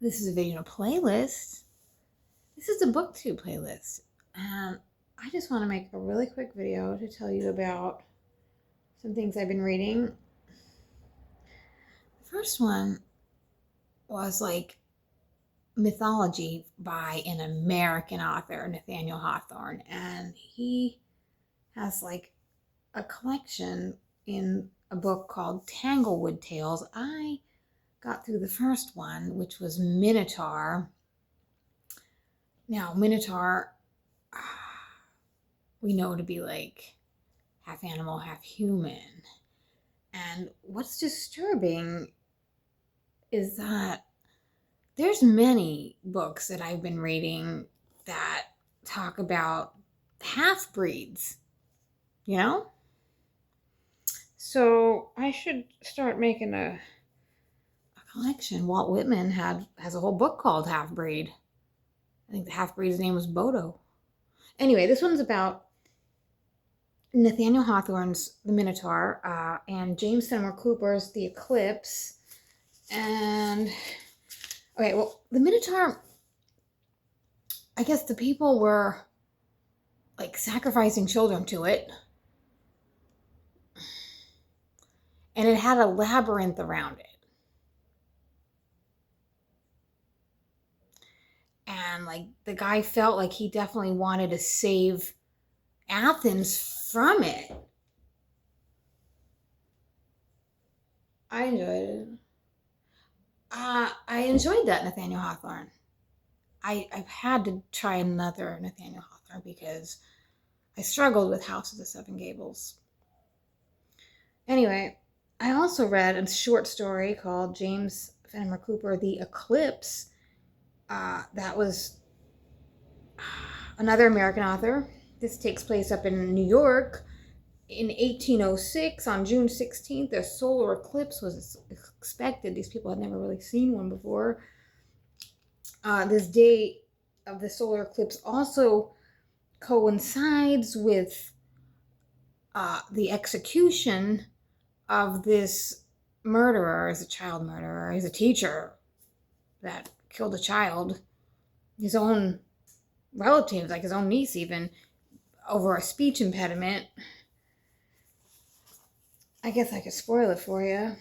This is a video playlist. This is a booktube playlist. And I just want to make a really quick video to tell you about some things I've been reading. The first one was like mythology by an American author, Nathaniel Hawthorne. And he has like a collection in a book called Tanglewood Tales. I got through the first one, which was Minotaur. Now, Minotaur, we know to be like half animal, half human. And what's disturbing is that there's many books that I've been reading that talk about half-breeds, you know? So I should start making a collection. Walt Whitman has a whole book called Half-Breed. I think the half-breed's name was Bodo. Anyway, this one's about Nathaniel Hawthorne's The Minotaur and James Fenimore Cooper's The Eclipse. And, okay, well, The Minotaur, I guess the people were like sacrificing children to it. And it had a labyrinth around it. And like the guy felt like he definitely wanted to save Athens from it. I enjoyed it. I enjoyed that Nathaniel Hawthorne. I've had to try another Nathaniel Hawthorne because I struggled with House of the Seven Gables. Anyway, I also read a short story called James Fenimore Cooper, The Eclipse. That was another American author. This takes place up in New York in 1806 on June 16th. A solar eclipse was expected. These people had never really seen one before. This day of the solar eclipse also coincides with the execution of this murderer. As a child murderer. He's a teacher that killed a child, his own relatives, like his own niece even, over a speech impediment. I guess I could spoil it for you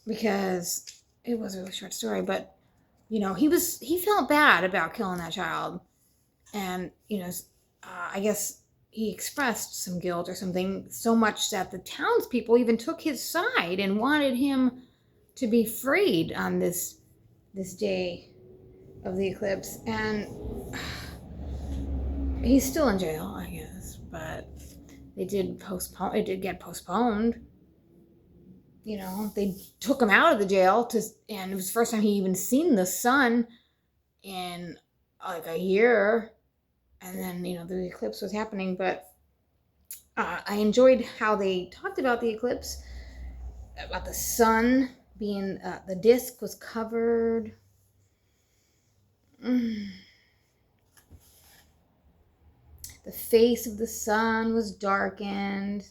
because it was a really short story, but you know, he felt bad about killing that child, and you know, I guess he expressed some guilt or something, so much that the townspeople even took his side and wanted him to be freed on this day of the eclipse. And he's still in jail, I guess, but it did get postponed. You know, they took him out of the jail and it was the first time he even seen the sun in like a year. And then, you know, the eclipse was happening, but I enjoyed how they talked about the eclipse, about the sun being, the disc was covered. The face of the sun was darkened.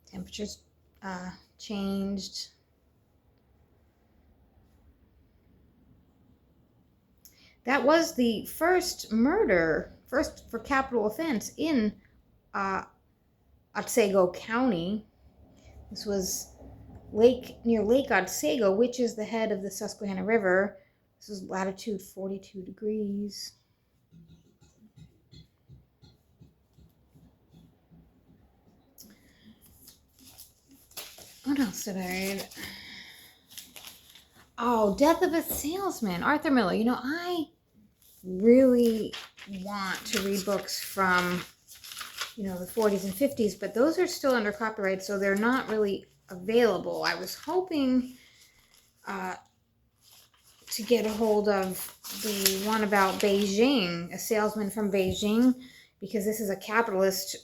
Temperatures changed. That was the first for capital offense in Otsego County. This was near Lake Otsego, which is the head of the Susquehanna River. This is latitude 42 degrees. What else did I read? Oh, Death of a Salesman, Arthur Miller. You know, I really want to read books from, you know, the 40s and 50s, but those are still under copyright, so they're not really available. I was hoping to get a hold of the one about Beijing, a salesman from Beijing, because this is a capitalist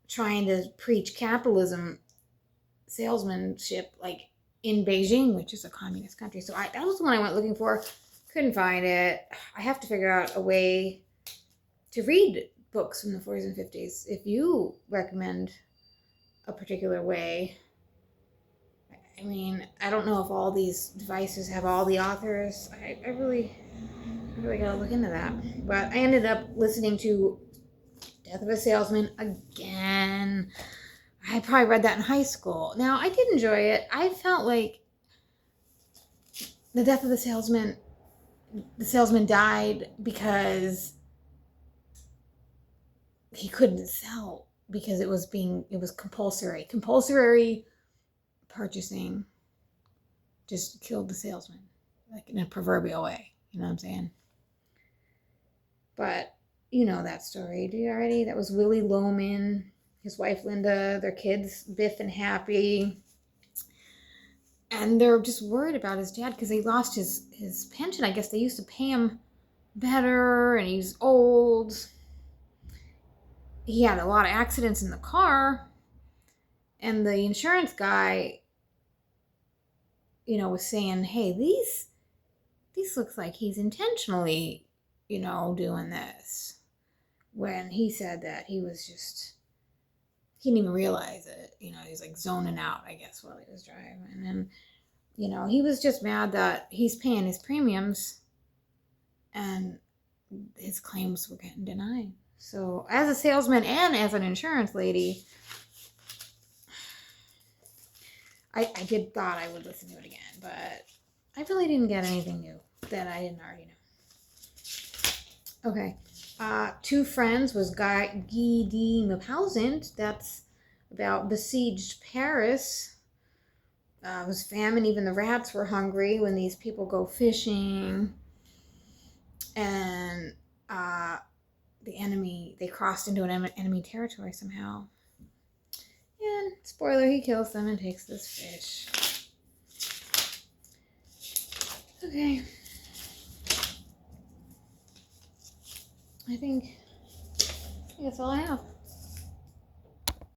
trying to preach capitalism, salesmanship, like in Beijing, which is a communist country. So that was the one I went looking for. Couldn't find it. I have to figure out a way to read books from the 40s and 50s. If you recommend a particular way, I mean, I don't know if all these devices have all the authors. I really gotta look into that. But I ended up listening to Death of a Salesman again. I probably read that in high school. Now, I did enjoy it. I felt like the death of the salesman died because he couldn't sell because it was compulsory purchasing just killed the salesman, like in a proverbial way. You know what I'm saying? But you know that story, do you already? That was Willie Loman, his wife Linda, their kids Biff and Happy. And they're just worried about his dad because he lost his pension. I guess they used to pay him better, and he's old. He had a lot of accidents in the car, and the insurance guy, was saying, "Hey, these looks like he's intentionally, doing this." When he said that, he didn't even realize it. He was like zoning out, I guess, while he was driving. And, he was just mad that he's paying his premiums and his claims were getting denied. So as a salesman and as an insurance lady, I did thought I would listen to it again, but I really didn't get anything new that I didn't already know. Okay. Two Friends was Guy de Maupassant. That's about besieged Paris. It was famine. Even the rats were hungry when these people go fishing. And they crossed into an enemy territory somehow. And spoiler, he kills them and takes this fish. Okay. I think that's all I have.